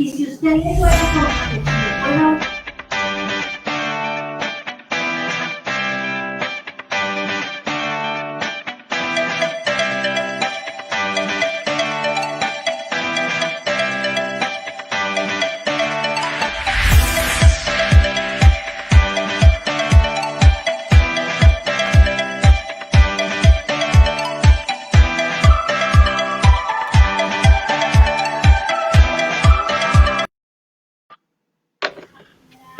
Y si usted le duele con bueno,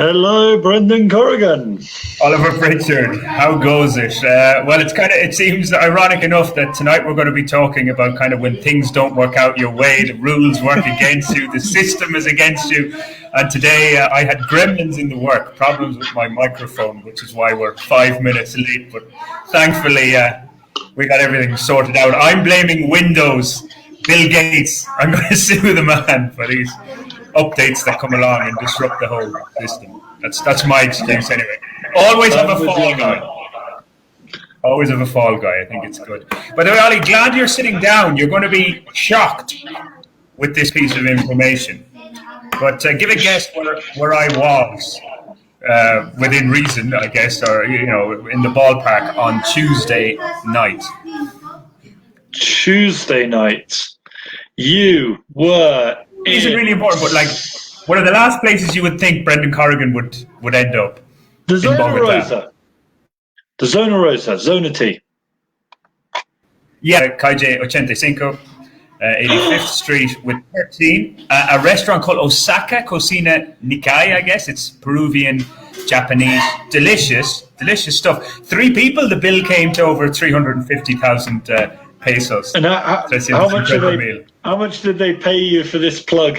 Hello, Brendan Corrigan. Oliver Pritchard, how goes it? Well, it seems ironic enough that tonight we're going to be talking about kind of when things don't work out your way, the rules work against you, the system is against you. And today I had gremlins in the work, problems with my microphone, which is why we're 5 minutes late. But thankfully, we got everything sorted out. I'm blaming Windows, Bill Gates. I'm going to sue the man for these updates that come along and disrupt the whole system. That's my excuse anyway. Always have a fall guy. Always have a fall guy. I think it's good. By the way, Ollie, glad you're sitting down. You're going to be shocked with this piece of information. But give a guess where I was within reason, I guess, or in the ballpark on Tuesday night. Tuesday night, you were. Isn't really important, but one of the last places you would think Brendan Corrigan would end up. The Zona Rosa. The Zona Rosa, Zona T. Yeah, Calle 85, 85th Street with 13. A restaurant called Osaka Cocina Nikkei, I guess. It's Peruvian, Japanese. Delicious stuff. 3 people, the bill came to over 350,000 pesos. And how much did they pay you for this plug?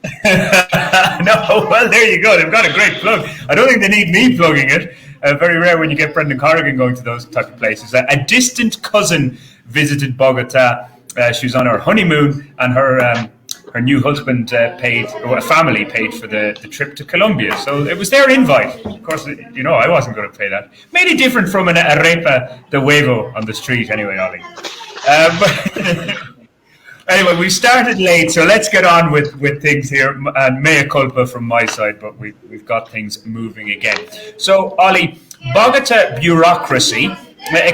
No, well, there you go. They've got a great plug. I don't think they need me plugging it. Very rare when you get Brendan Corrigan going to those type of places. A distant cousin visited Bogotá. She was on her honeymoon, and her new husband family paid for the trip to Colombia. So it was their invite. Of course, I wasn't going to pay that. Made it different from an arepa de huevo on the street anyway, Ollie. Anyway, we started late, so let's get on with things here. And mea culpa from my side, but we've got things moving again. So, Ollie, Bogotá bureaucracy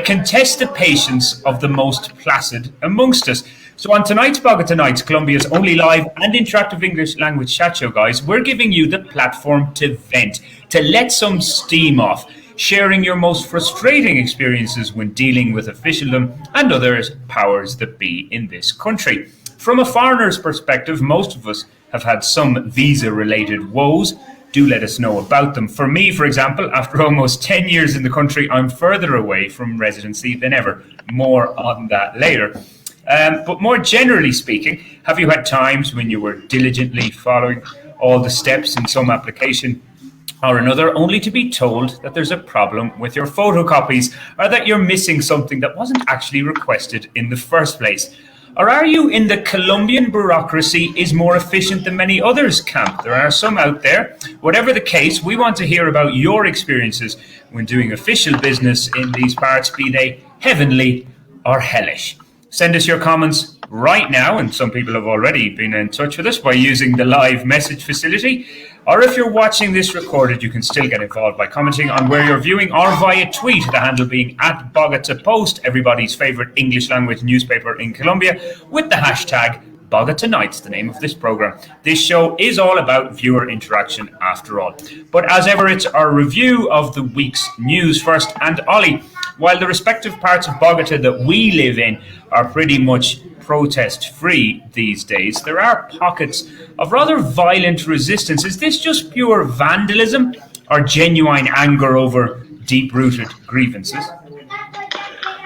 contests the patience of the most placid amongst us. So on tonight's Bogotá Nights, Colombia's only live and interactive English language chat show, guys, we're giving you the platform to vent, to let some steam off, sharing your most frustrating experiences when dealing with officialdom and other powers that be in this country. From a foreigner's perspective, most of us have had some visa-related woes. Do let us know about them. For me, for example, after almost 10 years in the country, I'm further away from residency than ever. More on that later. But more generally speaking, have you had times when you were diligently following all the steps in some application or another, only to be told that there's a problem with your photocopies or that you're missing something that wasn't actually requested in the first place? Or are you in the Colombian bureaucracy is more efficient than many others camp? There are some out there. Whatever the case, we want to hear about your experiences when doing official business in these parts, be they heavenly or hellish. Send us your comments right now, and some people have already been in touch with us by using the live message facility. Or if you're watching this recorded, you can still get involved by commenting on where you're viewing or via tweet, the handle being @Bogotá everybody's favorite English language newspaper in Colombia, with the hashtag Bogotá Nights, the name of this program. This show is all about viewer interaction after all. But as ever, it's our review of the week's news first. And Ollie, while the respective parts of Bogotá that we live in are pretty much protest-free these days, there are pockets of rather violent resistance. Is this just pure vandalism or genuine anger over deep-rooted grievances?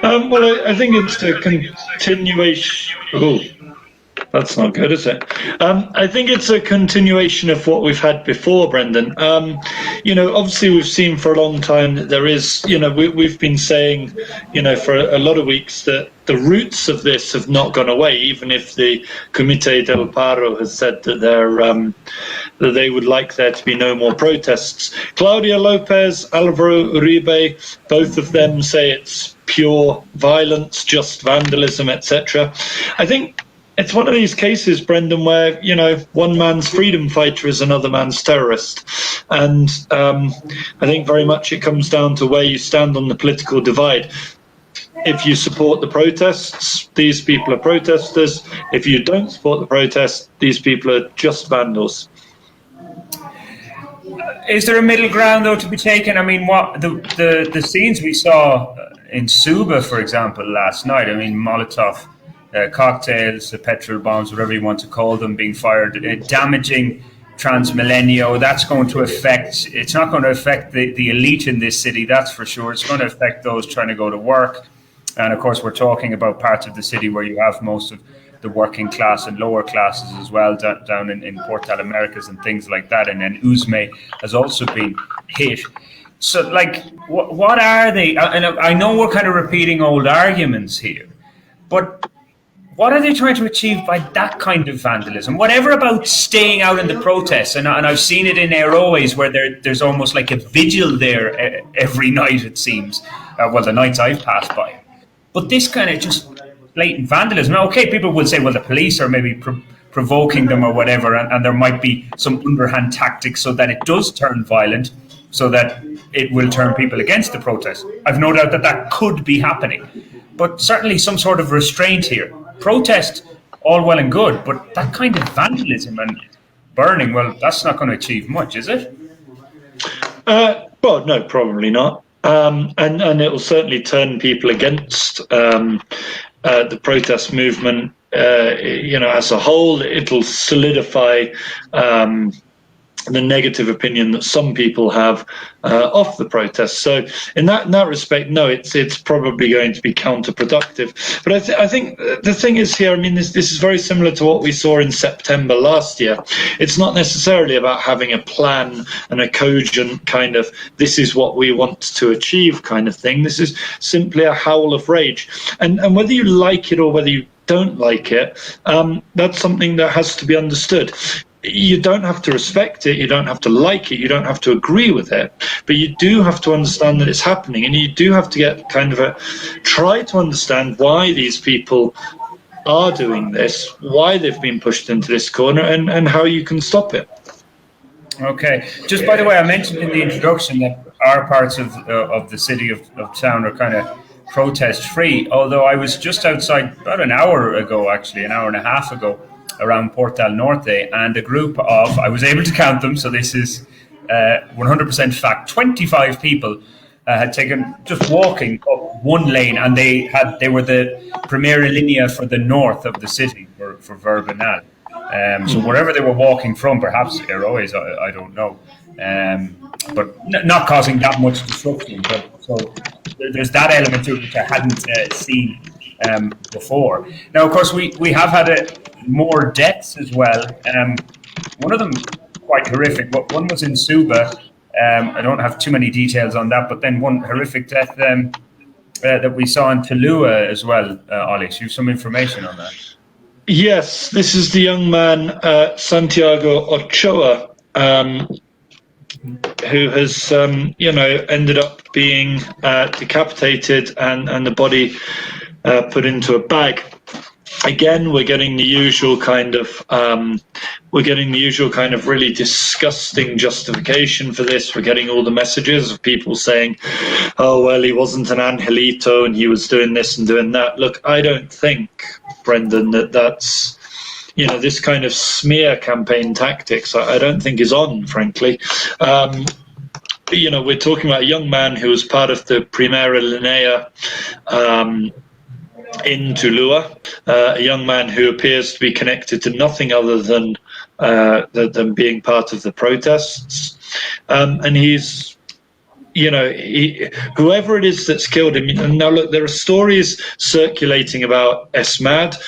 Well, I think it's a continuation. Oh, that's not good, is it? I think it's a continuation of what we've had before, Brendan. Obviously we've seen for a long time that there is, we've been saying, for a lot of weeks that the roots of this have not gone away, even if the Comité del Paro has said that that they would like there to be no more protests. Claudia Lopez, Alvaro Uribe, both of them say it's pure violence, just vandalism, etc. I think it's one of these cases, Brendan, where, you know, one man's freedom fighter is another man's terrorist. And I think very much it comes down to where you stand on the political divide. If you support the protests, these people are protesters. If you don't support the protests, these people are just vandals. Is there a middle ground, though, to be taken? I mean, what the scenes we saw in Suba, for example, last night, I mean, Molotov cocktails, petrol bombs, whatever you want to call them, being fired, damaging Transmilenio, that's going to affect, it's not going to affect the elite in this city, that's for sure. It's going to affect those trying to go to work. And of course, we're talking about parts of the city where you have most of the working class and lower classes as well, down in Portal Americas and things like that. And then Usme has also been hit. So, like, what are they? And I know we're kind of repeating old arguments here, but what are they trying to achieve by that kind of vandalism? Whatever about staying out in the protests, and I've seen it in Airways where there's almost like a vigil there every night, it seems. Well, the nights I've passed by. But this kind of just blatant vandalism. Now, okay, people will say, well, the police are maybe provoking them or whatever, and there might be some underhand tactics so that it does turn violent, so that it will turn people against the protest. I've no doubt that could be happening. But certainly some sort of restraint here. Protest, all well and good, but that kind of vandalism and burning, well, that's not going to achieve much, is it? Well, no, probably not. And it will certainly turn people against the protest movement, as a whole. It'll solidify the negative opinion that some people have of the protests. So in that respect, no, it's probably going to be counterproductive. But I think the thing is here, I mean, this is very similar to what we saw in September last year. It's not necessarily about having a plan and a cogent kind of, this is what we want to achieve kind of thing. This is simply a howl of rage. And whether you like it or whether you don't like it, that's something that has to be understood. You don't have to respect it, you don't have to like it, you don't have to agree with it, but you do have to understand that it's happening, and you do have to get kind of try to understand why these people are doing this, why they've been pushed into this corner, and how you can stop it. Okay. Just by the way, I mentioned in the introduction that our parts of the city of town are kind of protest-free, although I was just outside about an hour and a half ago, around Portal Norte, and a group of, I was able to count them, so this is 100% fact, 25 people had taken, just walking up one lane, and they were the Primera Linea for the north of the city, for Verbenal. So wherever they were walking from, perhaps Airways, I don't know, but not causing that much disruption. But so there's that element to it which I hadn't seen before. Now, of course, we have had more deaths as well. One of them quite horrific, but one was in Suba. I don't have too many details on that, but then one horrific death that we saw in Talua as well, Ollie. So you have some information on that? Yes, this is the young man, Santiago Ochoa, who has, ended up being decapitated and the body put into a bag. Again, we're getting the usual kind of really disgusting justification for this. We're getting all the messages of people saying, "Oh well, he wasn't an angelito and he was doing this and doing that." Look, I don't think, Brendan, that's this kind of smear campaign tactics. I don't think is on, frankly. We're talking about a young man who was part of the Primera Linea in Tulua, a young man who appears to be connected to nothing other than being part of the protests, and he's, whoever it is that's killed him. And now look, there are stories circulating about ESMAD.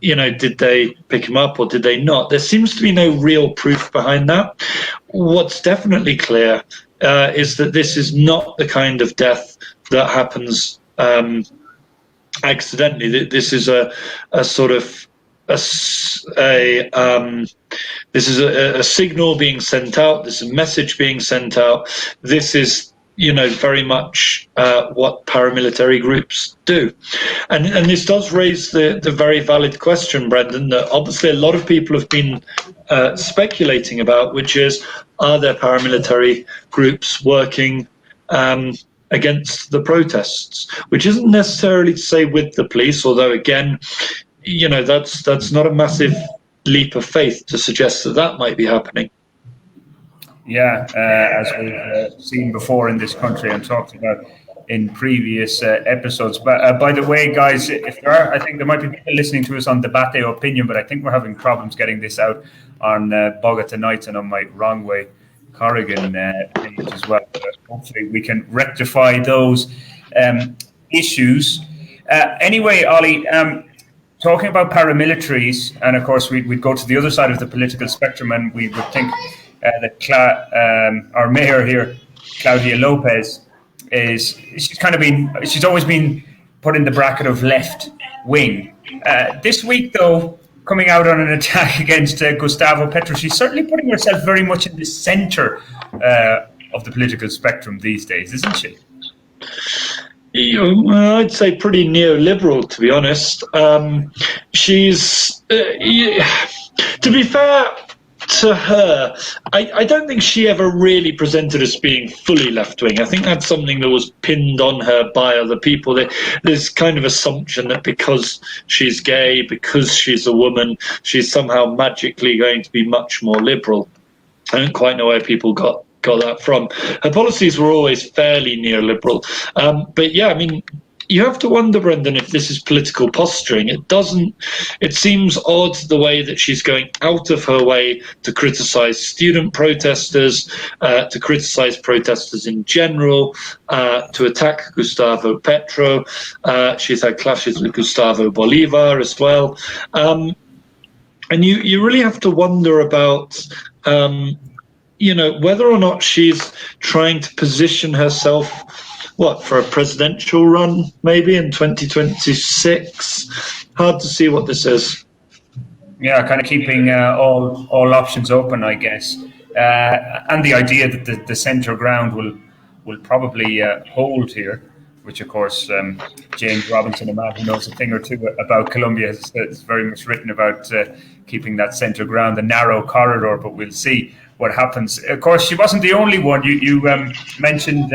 Did they pick him up or did they not? There seems to be no real proof behind that. What's definitely clear is that this is not the kind of death that happens accidentally. This is a signal being sent out. This is a message being sent out. This is very much what paramilitary groups do. And this does raise the very valid question, Brendan, that obviously a lot of people have been speculating about, which is, are there paramilitary groups working against the protests? Which isn't necessarily to say with the police, although again, that's not a massive leap of faith to suggest that might be happening. Yeah, as we've seen before in this country and talked about in previous episodes. But by the way, guys, if there are, I think there might be people listening to us on Debate Opinion, but I think we're having problems getting this out on Bogotá Nights and on my Wrong Way Corrigan page as well. But hopefully we can rectify those issues. Anyway, Ollie, talking about paramilitaries, and of course we'd go to the other side of the political spectrum, and we would think that our mayor here, Claudia Lopez, she's always been put in the bracket of left wing. This week, though, coming out on an attack against Gustavo Petro, she's certainly putting herself very much in the centre of the political spectrum these days, isn't she? I'd say pretty neoliberal, to be honest. She's, to be fair to her, I don't think she ever really presented as being fully left-wing. I think that's something that was pinned on her by other people. There's kind of assumption that because she's gay, because she's a woman, she's somehow magically going to be much more liberal. I don't quite know where people got that from. Her policies were always fairly neoliberal. But yeah, I mean, you have to wonder, Brendan, if this is political posturing. It seems odd the way that she's going out of her way to criticise student protesters, to criticise protesters in general, to attack Gustavo Petro. She's had clashes with Gustavo Bolivar as well. And you really have to wonder about whether or not she's trying to position herself, for a presidential run, maybe in 2026? Hard to see what this is. Yeah, kind of keeping all options open, I guess. And the idea that the centre ground will probably hold here, which, of course, James Robinson, a man who knows a thing or two about Colombia, has very much written about keeping that centre ground, the narrow corridor, but we'll see what happens. Of course, she wasn't the only one. You mentioned...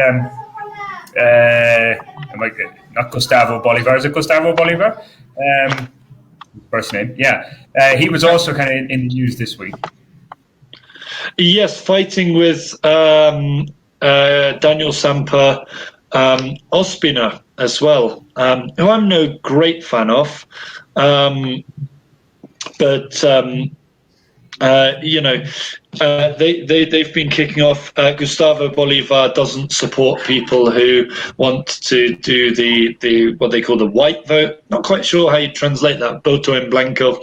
not Gustavo Bolivar. Is it Gustavo Bolivar? First name, yeah. He was also kind of in the news this week. Yes, fighting with Daniel Samper Ospina as well, who I'm no great fan of. But they've been kicking off. Gustavo Bolivar doesn't support people who want to do the what they call the white vote. Not quite sure how you translate that, voto en blanco,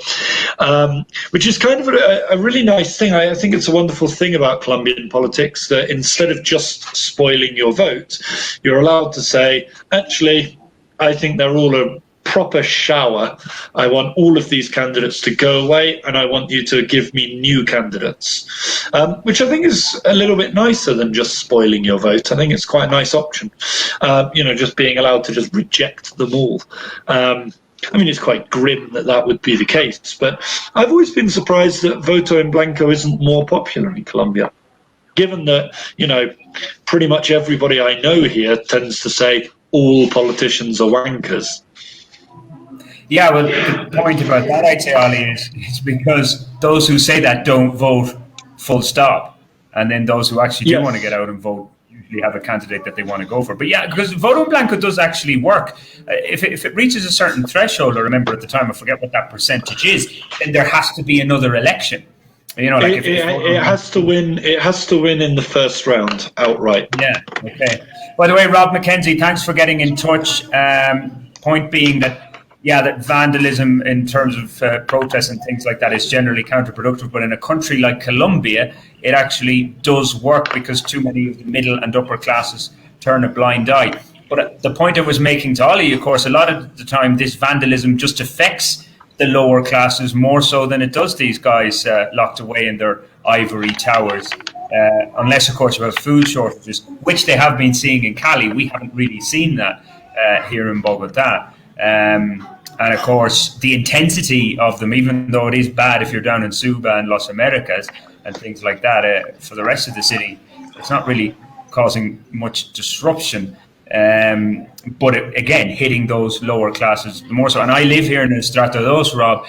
which is kind of a really nice thing. I think it's a wonderful thing about Colombian politics that instead of just spoiling your vote, you're allowed to say, actually, I think they're all a proper shower. I want all of these candidates to go away, and I want you to give me new candidates, which I think is a little bit nicer than just spoiling your vote. I think it's quite a nice option, just being allowed to just reject them all. I mean, it's quite grim that would be the case, but I've always been surprised that voto en blanco isn't more popular in Colombia, given that, pretty much everybody I know here tends to say all politicians are wankers. Yeah, well, the point about that, I'd say, Ollie, is because those who say that don't vote full stop. And then those who actually do want to get out and vote usually have a candidate that they want to go for. But yeah, because voto en blanco does actually work. If it reaches a certain threshold, I remember at the time, I forget what that percentage is, then there has to be another election. It has to win. It has to win in the first round outright. Yeah. Okay. By the way, Rob McKenzie, thanks for getting in touch. Point being that vandalism in terms of protests and things like that is generally counterproductive. But in a country like Colombia, it actually does work because too many of the middle and upper classes turn a blind eye. But the point I was making to Ollie, of course, a lot of the time this vandalism just affects the lower classes more so than it does these guys locked away in their ivory towers unless, of course, you have food shortages, which they have been seeing in Cali. We haven't really seen that here in Bogota. And of course, the intensity of them, even though it is bad if you're down in Suba and Las Americas and things like that, for the rest of the city, it's not really causing much disruption. But again, hitting those lower classes the more so. And I live here in Estrato Dos, Rob,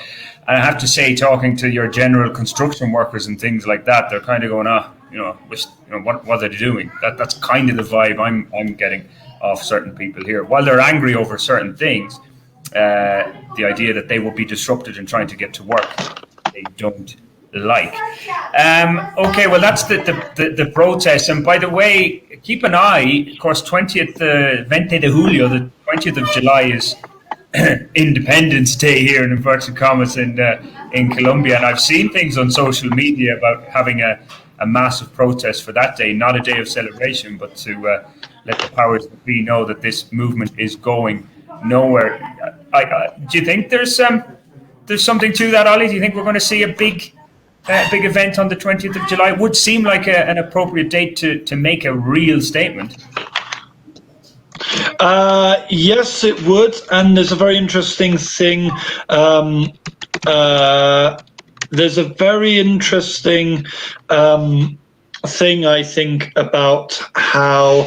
and I have to say, talking to your general construction workers and things like that, they're kind of going, what are they doing? That's kind of the vibe I'm getting off certain people here. While they're angry over certain things, the idea that they will be disrupted in trying to get to work, they don't like. Okay, well, that's the protest. And by the way, keep an eye, of course, 20 de Julio, the 20th of July is Independence Day here in inverted commas in Colombia. And I've seen things on social media about having a massive protest for that day, not a day of celebration, but to let the powers that be know that this movement is going nowhere. Do you think there's something to that, Ollie? Do you think we're going to see a big event on the 20th of July? It would seem like an appropriate date to make a real statement. Yes, it would. And there's a very interesting thing. There's a very interesting thing, I think, about how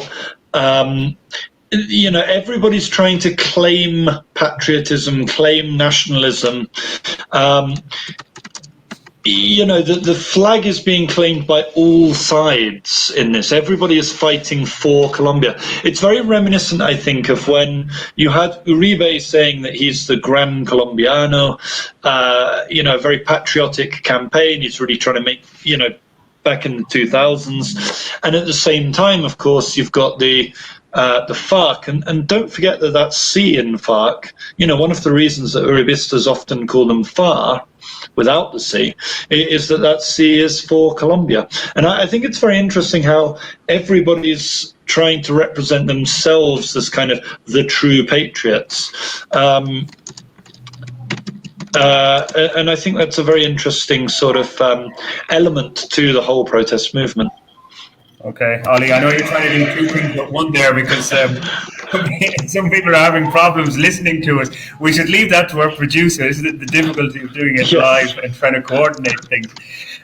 everybody's trying to claim patriotism, claim nationalism. The flag is being claimed by all sides in this. Everybody is fighting for Colombia. It's very reminiscent, I think, of when you had Uribe saying that he's the Gran Colombiano, a very patriotic campaign. He's really trying to make, back in the 2000s. And at the same time, of course, you've got the FARC, and don't forget that that's C in FARC. One of the reasons that Uribistas often call them FAR, without the C, is that C is for Colombia. And I think it's very interesting how everybody's trying to represent themselves as kind of the true patriots. And I think that's a very interesting sort of element to the whole protest movement. Okay, Ollie, I know you're trying to do two things at one there because some people are having problems listening to us. We should leave that to our producer, isn't it? The difficulty of doing it live and trying to coordinate things.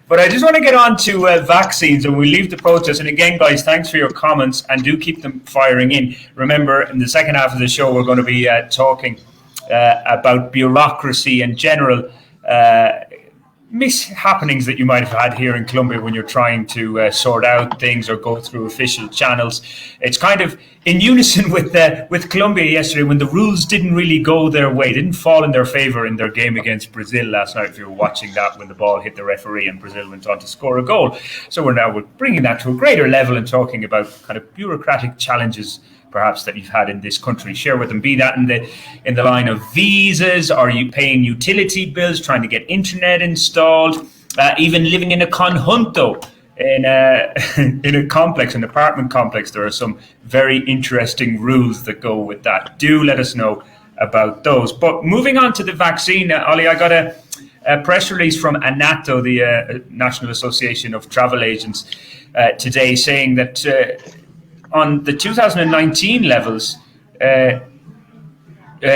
But I just want to get on to vaccines, and we leave the protest. And again, guys, thanks for your comments, and do keep them firing in. Remember, in the second half of the show, we're going to be talking about bureaucracy and general mishappenings that you might have had here in Colombia when you're trying to sort out things or go through official channels. It's kind of in unison with Colombia yesterday when the rules didn't really go their way, didn't fall in their favour in their game against Brazil last night, if you were watching that, when the ball hit the referee and Brazil went on to score a goal. So we're bringing that to a greater level and talking about kind of bureaucratic challenges perhaps that you've had in this country. Share with them, be that in the line of visas, are you paying utility bills, trying to get internet installed, even living in a conjunto, in a complex, an apartment complex. There are some very interesting rules that go with that. Do let us know about those. But moving on to the vaccine, Ollie, I got a press release from ANATO, the National Association of Travel Agents, today saying that on the 2019 levels,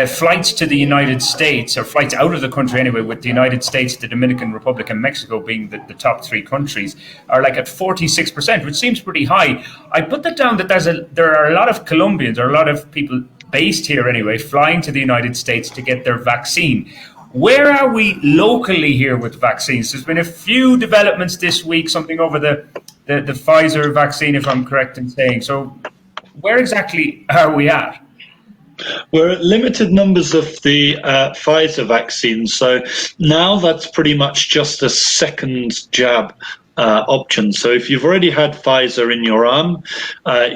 flights to the United States, or flights out of the country anyway, with the United States, the Dominican Republic and Mexico being the top three countries, are like at 46%, which seems pretty high. I put that down that there are a lot of Colombians, or a lot of people based here anyway, flying to the United States to get their vaccine. Where are we locally here with vaccines? There's been a few developments this week, something over the Pfizer vaccine, if I'm correct in saying. So where exactly are we at? We're at limited numbers of the Pfizer vaccine. So now that's pretty much just a second jab option. So if you've already had Pfizer in your arm,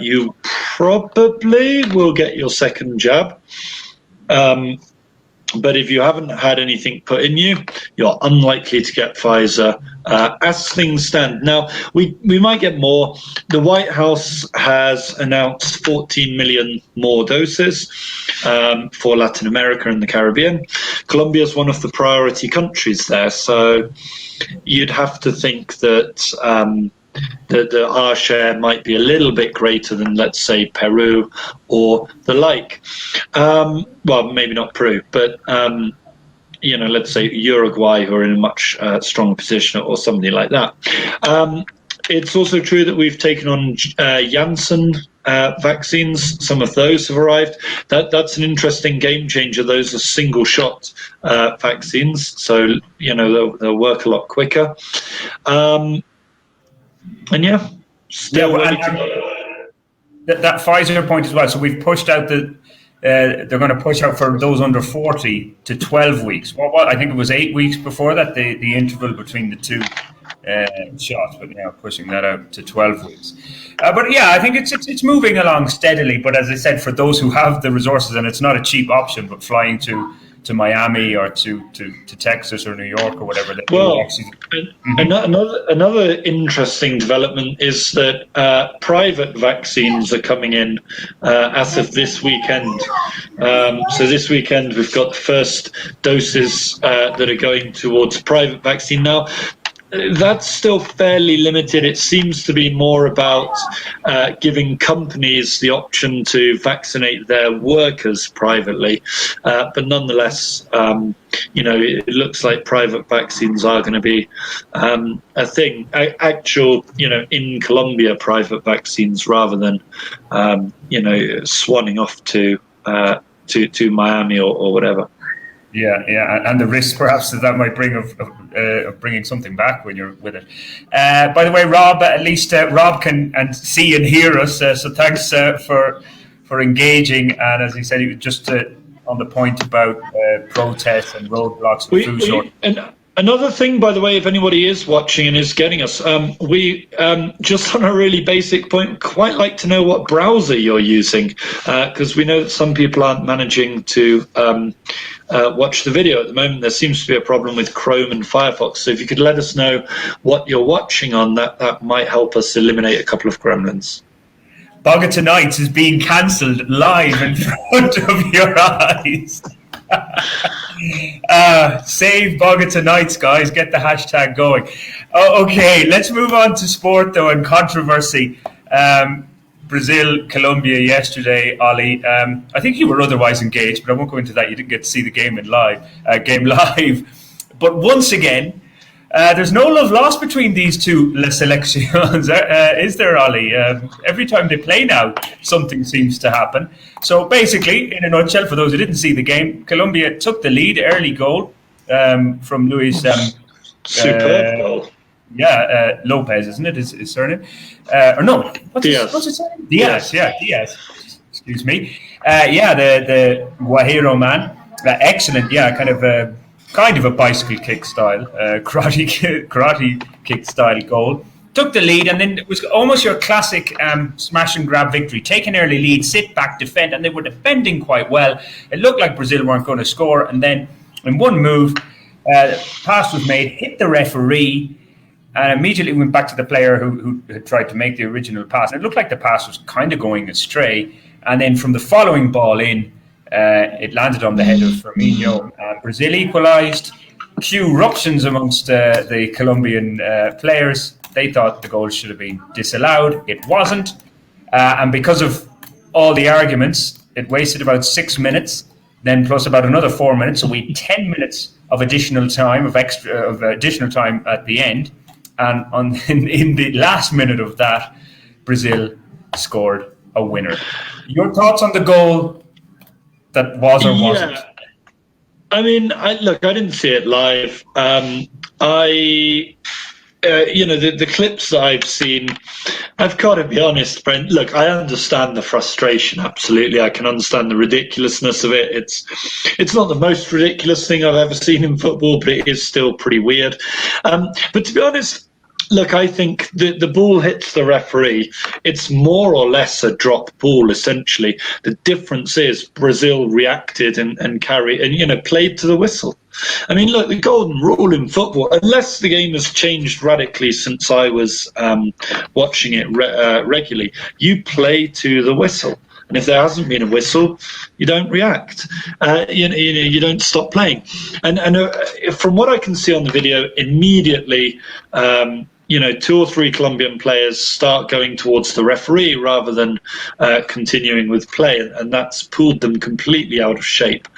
you probably will get your second jab. But if you haven't had anything put in you, you're unlikely to get Pfizer as things stand. Now, we might get more. The White House has announced 14 million more doses for Latin America and the Caribbean. Colombia is one of the priority countries there. So you'd have to think that our share might be a little bit greater than, let's say, Peru or the like. Well, maybe not Peru, but let's say Uruguay, who are in a much stronger position, or something like that. It's also true that we've taken on Janssen vaccines. Some of those have arrived. That's an interesting game changer. Those are single shot vaccines, so they'll work a lot quicker. And yeah, still that Pfizer point as well. So we've pushed out they're going to push out for those under 40 to 12 weeks. What I think it was 8 weeks before that, the interval between the two shots, but now pushing that out to 12 weeks. But yeah, I think it's moving along steadily. But as I said, for those who have the resources, and it's not a cheap option, but flying to Miami or to Texas or New York or whatever. Another interesting development is that private vaccines are coming in as of this weekend. So this weekend we've got the first doses that are going towards private vaccine now. That's still fairly limited. It seems to be more about giving companies the option to vaccinate their workers privately. But nonetheless, it looks like private vaccines are going to be a thing. Actual, in Colombia, private vaccines rather than, swanning off to Miami or whatever. Yeah, and the risk perhaps that might bring of bringing something back when you're with it. By the way, Rob, at least Rob can see and hear us, so thanks for engaging. And as he said, he was just on the point about protests and roadblocks and food shortage. And another thing, by the way, if anybody is watching and is getting us, we just on a really basic point, quite like to know what browser you're using, because we know that some people aren't managing to watch the video at the moment. There seems to be a problem with Chrome and Firefox. So if you could let us know what you're watching on, that might help us eliminate a couple of gremlins. Bogotá Nights is being cancelled live in front of your eyes. Save Bogotá Nights, guys. Get the hashtag going. Okay, let's move on to sport, though, and controversy. Brazil, Colombia yesterday, Ollie. I think you were otherwise engaged, but I won't go into that. You didn't get to see the game live. But once again, there's no love lost between these two selections, is there, Ollie? Every time they play now, something seems to happen. So basically, in a nutshell, for those who didn't see the game, Colombia took the lead, early goal from Luis. Superb goal. Yeah, Lopez, isn't it? His surname? Or no? What's his surname? Diaz. Yeah, Diaz. Excuse me. The Guajiro man. Excellent. Yeah, kind of a bicycle kick style, karate kick style goal. Took the lead, and then it was almost your classic smash and grab victory. Take an early lead, sit back, defend, and they were defending quite well. It looked like Brazil weren't going to score, and then in one move, pass was made, hit the referee, and immediately went back to the player who had tried to make the original pass. And it looked like the pass was kind of going astray. And then from the following ball in, it landed on the head of Firmino. Brazil equalised. Few eruptions amongst the Colombian players. They thought the goal should have been disallowed. It wasn't. And because of all the arguments, it wasted about 6 minutes, then plus about another 4 minutes. So we had 10 minutes of additional time, additional time at the end. And in the last minute of that, Brazil scored a winner. Your thoughts on the goal that was or wasn't? I mean, I didn't see it live. The clips that I've seen, I've got to be honest, Brent. Look, I understand the frustration. Absolutely, I can understand the ridiculousness of it. It's not the most ridiculous thing I've ever seen in football, but it is still pretty weird. But to be honest, look, I think the ball hits the referee. It's more or less a drop ball, essentially. The difference is Brazil reacted and played to the whistle. I mean, look, the golden rule in football, unless the game has changed radically since I was watching it regularly, you play to the whistle. And if there hasn't been a whistle, you don't react. You don't stop playing. And from what I can see on the video, immediately two or three Colombian players start going towards the referee rather than continuing with play, and that's pulled them completely out of shape.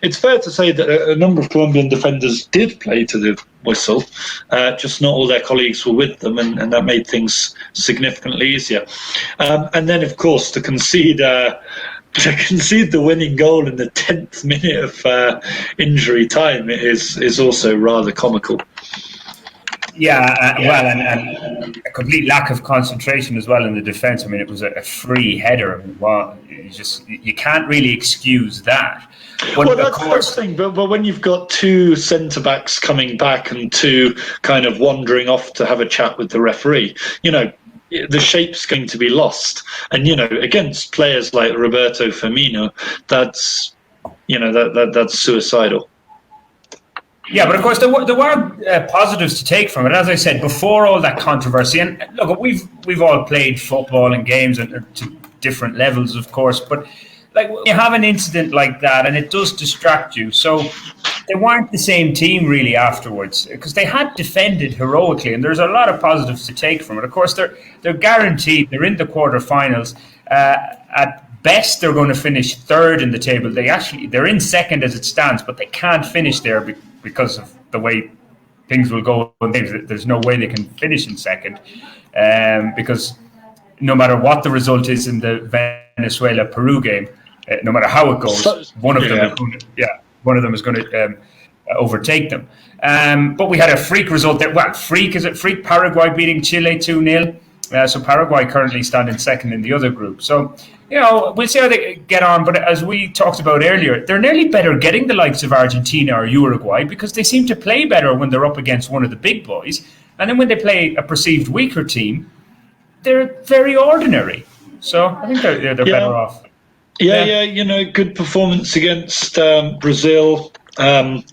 It's fair to say that a number of Colombian defenders did play to the whistle, just not all their colleagues were with them, and that made things significantly easier. And then, of course, to concede the winning goal in the 10th minute of injury time is also rather comical. Yeah, well, and a complete lack of concentration as well in the defence. I mean, it was a free header. I mean, well, you can't really excuse that. But well, that's the first thing. But when you've got two centre backs coming back and two kind of wandering off to have a chat with the referee, the shape's going to be lost. And against players like Roberto Firmino, that's that's suicidal. Yeah, but of course there were positives to take from it. As I said before, all that controversy, and look, we've all played football and games and to different levels, of course. But like, you have an incident like that, and it does distract you. So they weren't the same team really afterwards, because they had defended heroically, and there's a lot of positives to take from it. Of course, they're guaranteed. They're in the quarterfinals. At best, they're going to finish third in the table. They're in second as it stands, but they can't finish there because of the way things will go. There's no way they can finish in second, because no matter what the result is in the Venezuela-Peru game, no matter how it goes, one of them is going to overtake them. But we had a freak result there. Well, freak Paraguay beating Chile 2-0. So Paraguay currently stand in second in the other group. So, we'll see how they get on. But as we talked about earlier, they're nearly better getting the likes of Argentina or Uruguay, because they seem to play better when they're up against one of the big boys. And then when they play a perceived weaker team, they're very ordinary. So I think they're better off. Yeah, good performance against Brazil. Couldn't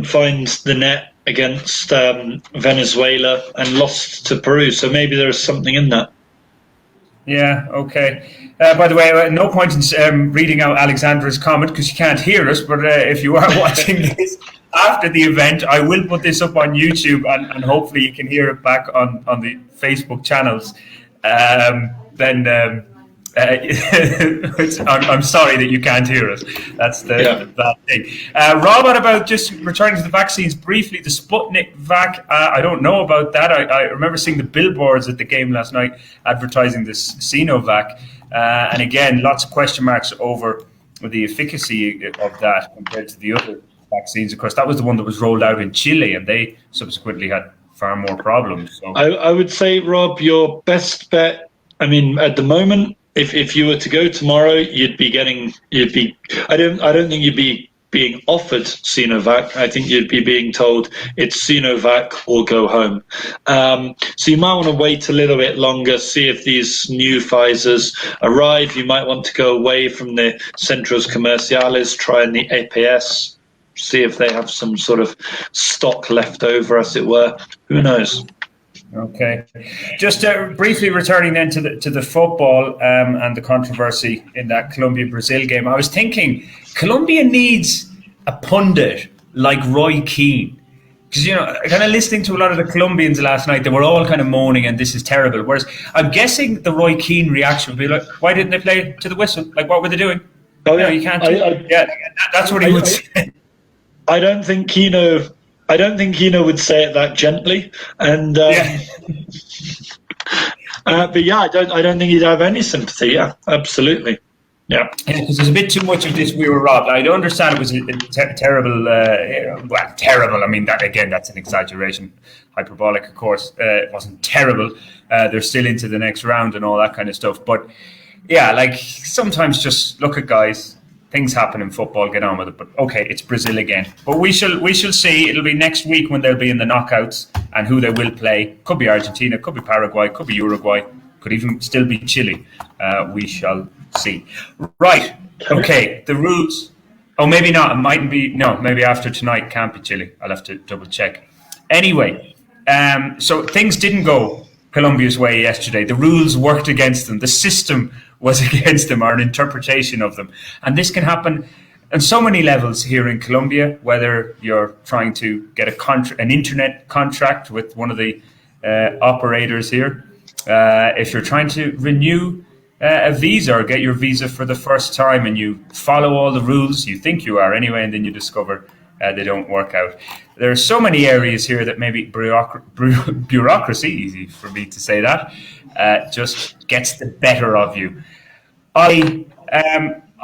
find the net against Venezuela and lost to Peru. So maybe there's something in that. Yeah, okay. By the way, no point in reading out Alexandra's comment because you can't hear us, but if you are watching this after the event, I will put this up on YouTube and hopefully you can hear it back on the Facebook channels. I'm sorry that you can't hear us. That's the bad thing. Rob, what about just returning to the vaccines briefly? The Sputnik vac, I don't know about that. I remember seeing the billboards at the game last night advertising this Sinovac. And again, lots of question marks over the efficacy of that compared to the other vaccines. Of course, that was the one that was rolled out in Chile, and they subsequently had far more problems. So I would say, Rob, your best bet, I mean, at the moment, if you were to go tomorrow, I don't think you'd be being offered Sinovac. I think you'd be being told it's Sinovac or go home. So you might want to wait a little bit longer, see if these new Pfizers arrive. You might want to go away from the Centros Comerciales, try the EPS, see if they have some sort of stock left over, as it were. Who knows? Okay, just briefly returning then to the football and the controversy in that Colombia-Brazil game. I was thinking Colombia needs a pundit like Roy Keane, because kind of listening to a lot of the Colombians last night, they were all kind of moaning and this is terrible. Whereas I'm guessing the Roy Keane reaction would be like, why didn't they play to the whistle? Like, what were they doing? Oh yeah, you can't. That's what he would say. I don't think Kino would say it that gently, and but yeah, I don't think he'd have any sympathy. Yeah, absolutely. Yeah, because there's a bit too much of this. We were robbed. I don't understand. It was a terrible. Terrible. I mean, that's an exaggeration, hyperbolic, of course. It wasn't terrible. They're still into the next round and all that kind of stuff. But yeah, like sometimes just look at guys. Things happen in football, get on with it. But okay, it's Brazil again. But we shall see. It'll be next week when they'll be in the knockouts and who they will play. Could be Argentina, could be Paraguay, could be Uruguay, could even still be Chile. We shall see. Right. Okay, the rules. Oh, maybe not. It mightn't be. No, maybe after tonight can't be Chile. I'll have to double check. Anyway, so things didn't go Colombia's way yesterday. The rules worked against them. The system was against them, or an interpretation of them. And this can happen on so many levels here in Colombia, whether you're trying to get an internet contract with one of the operators here, if you're trying to renew a visa or get your visa for the first time and you follow all the rules, you think you are anyway, and then you discover they don't work out. There are so many areas here that maybe bureaucracy, easy for me to say that, just gets the better of you.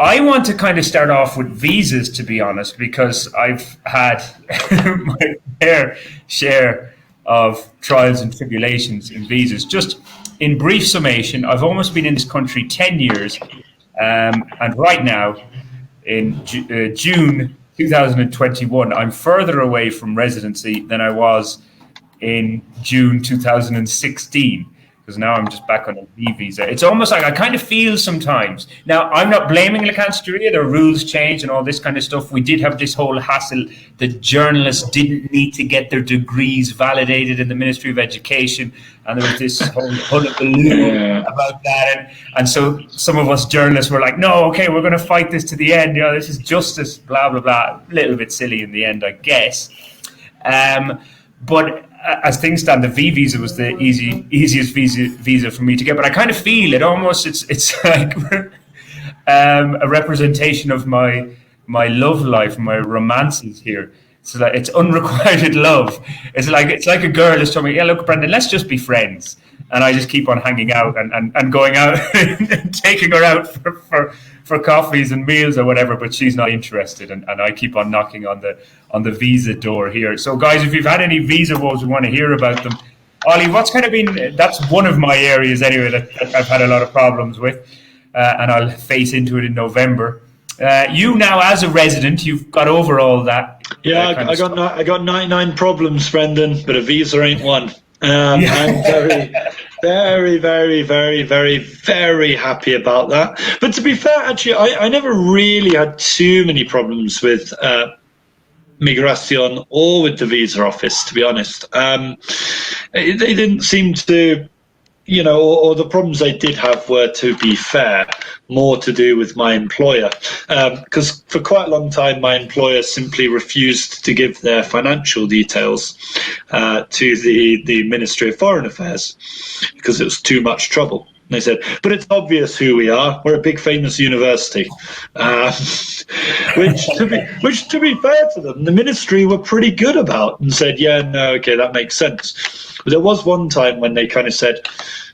I want to kind of start off with visas, to be honest, because I've had my fair share of trials and tribulations in visas. Just in brief summation, I've almost been in this country 10 years, and right now, in June 2021, I'm further away from residency than I was in June 2016. Because now I'm just back on a V visa. It's almost like I kind of feel sometimes. Now, I'm not blaming La Cancelleria. The rules changed and all this kind of stuff. We did have this whole hassle that journalists didn't need to get their degrees validated in the Ministry of Education. And there was this whole hullabaloo about that. And so some of us journalists were like, no, okay, we're going to fight this to the end. You know, this is justice, blah, blah, blah. A little bit silly in the end, I guess. But as things stand, the V visa was the easiest visa for me to get. But I kind of feel it almost. It's like a representation of my love life, my romances here. So that it's unrequited love. It's like a girl is telling me, yeah, look, Brendan, let's just be friends. And I just keep on hanging out and going out and taking her out for coffees and meals or whatever, but she's not interested, and I keep on knocking on the visa door here. So guys, if you've had any visa woes, we want to hear about them. Ollie, what's kind of been, that's one of my areas anyway that I've had a lot of problems with, and I'll face into it in November. You now, as a resident, you've got over all that. Yeah, I got 99 problems, Brendan, but a visa ain't one. I'm very, very, very, very, very happy about that. But to be fair, actually, I never really had too many problems with Migración or with the visa office, to be honest. They didn't seem to, you know, or the problems they did have were, to be fair, more to do with my employer. Because for quite a long time, my employer simply refused to give their financial details to the Ministry of Foreign Affairs because it was too much trouble. And they said, but it's obvious who we are. We're a big famous university. Which to be fair to them, the ministry were pretty good about and said, yeah, no, okay, that makes sense. But there was one time when they kind of said,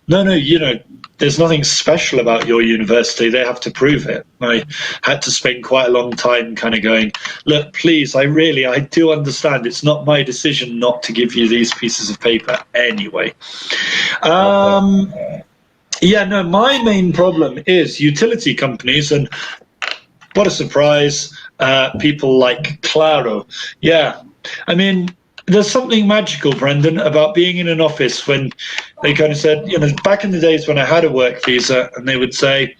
no, you know, there's nothing special about your university. They have to prove it. I had to spend quite a long time kind of going, look, please, I do understand. It's not my decision not to give you these pieces of paper anyway. Yeah, no, my main problem is utility companies, and what a surprise, people like Claro. Yeah, I mean, there's something magical, Brendan, about being in an office when they kind of said, you know, back in the days when I had a work visa and they would say,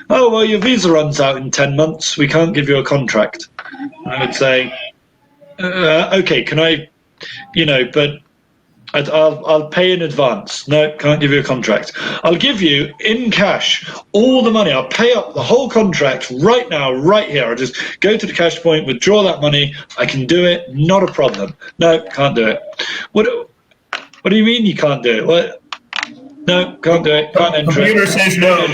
oh, well, your visa runs out in 10 months. We can't give you a contract. And I would say, okay, can I, you know, but I'll pay in advance. No, can't give you a contract. I'll give you in cash all the money. I'll pay up the whole contract right now, right here. I'll just go to the cash point, withdraw that money. I can do it. Not a problem. No, can't do it. What do you mean you can't do it? What? No, can't do it. Can't enter it. Computer says no.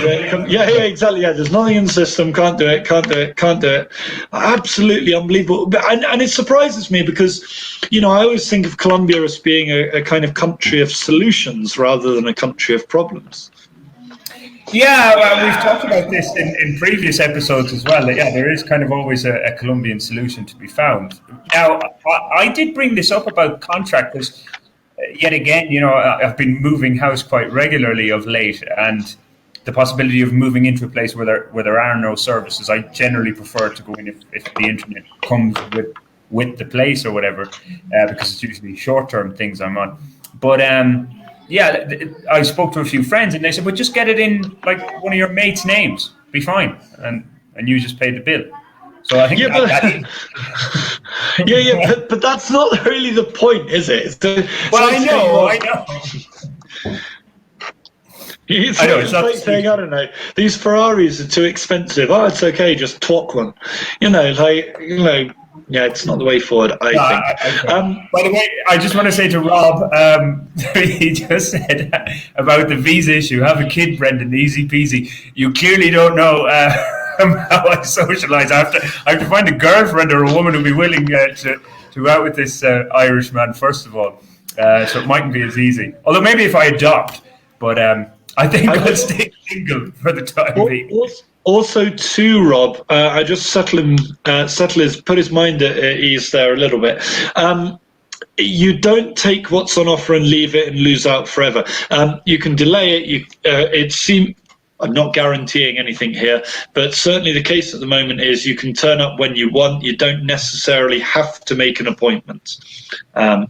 Yeah, exactly. Yeah, there's nothing in the system. Can't do it. Can't do it. Can't do it. Absolutely unbelievable. And it surprises me because, you know, I always think of Colombia as being a kind of country of solutions rather than a country of problems. Yeah, well, we've talked about this in previous episodes as well. Yeah, there is kind of always a Colombian solution to be found. Now, I did bring this up about contractors. Yet again, you know, I've been moving house quite regularly of late, and the possibility of moving into a place where there are no services, I generally prefer to go in if the internet comes with the place or whatever, because it's usually short-term things I'm on. But yeah, I spoke to a few friends, and they said, "Well, just get it in like one of your mates' names, be fine, and you just pay the bill." So I think but that's not really the point, is it? Well, I know. It's, I know, it's it's not like saying, I don't know, these Ferraris are too expensive. Oh, it's okay, just twat one. Yeah, it's not the way forward, I No, think. By the way, I just want to say to Rob, he just said about the visa issue. Have a kid, Brendan, easy peasy. You clearly don't know how I socialise. I have to find a girlfriend or a woman who'll be willing to go out with this Irish man, first of all. So it mightn't be as easy. Although maybe if I adopt. But I think I'll stay single for the time being. Also, too, Rob, I just put his mind at ease there a little bit. You don't take what's on offer and leave it and lose out forever. You can delay it. I'm not guaranteeing anything here, but certainly the case at the moment is you can turn up when you want. You don't necessarily have to make an appointment.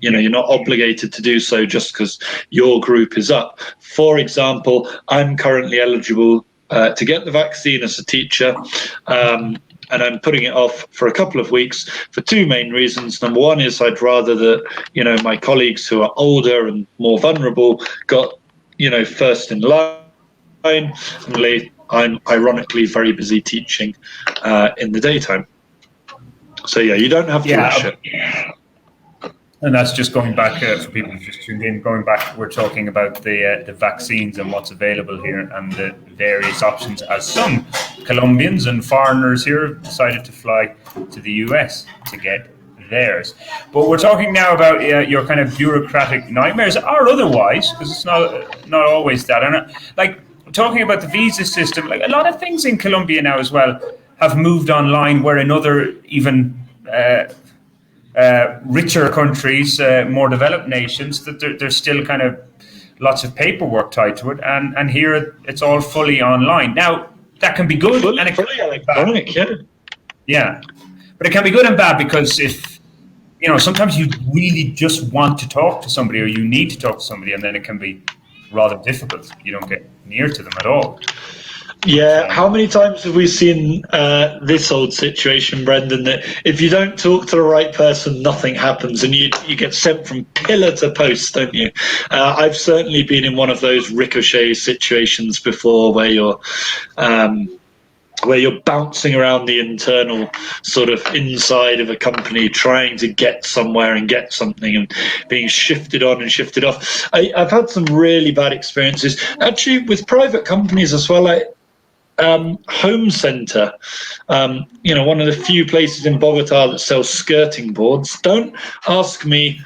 You're not obligated to do so just because your group is up. For example, I'm currently eligible to get the vaccine as a teacher, and I'm putting it off for a couple of weeks for two main reasons. Number one is I'd rather that my colleagues who are older and more vulnerable got first in line. I'm ironically very busy teaching in the daytime, so yeah, you don't have to rush it. And that's just going back for people who just tuned in. Going back, we're talking about the vaccines and what's available here, and the various options. As some Colombians and foreigners here have decided to fly to the US to get theirs. But we're talking now about your kind of bureaucratic nightmares, or otherwise, because it's not always that. And talking about the visa system, like a lot of things in Colombia now as well have moved online, where in other even richer countries, more developed nations, that there's still kind of lots of paperwork tied to it, and here it's all fully online. Now that can be good, and it can be electronic, yeah, but it can be good and bad, because if sometimes you really just want to talk to somebody, or you need to talk to somebody, and then it can be rather difficult. You don't get near to them at all. Yeah, how many times have we seen this old situation, Brendan, that if you don't talk to the right person, nothing happens, and you get sent from pillar to post, don't you? I've certainly been in one of those ricochet situations before, where you're bouncing around the internal sort of inside of a company, trying to get somewhere and get something, and being shifted on and shifted off. I've had some really bad experiences, actually, with private companies as well. Home Center, one of the few places in Bogotá that sells skirting boards. Don't ask me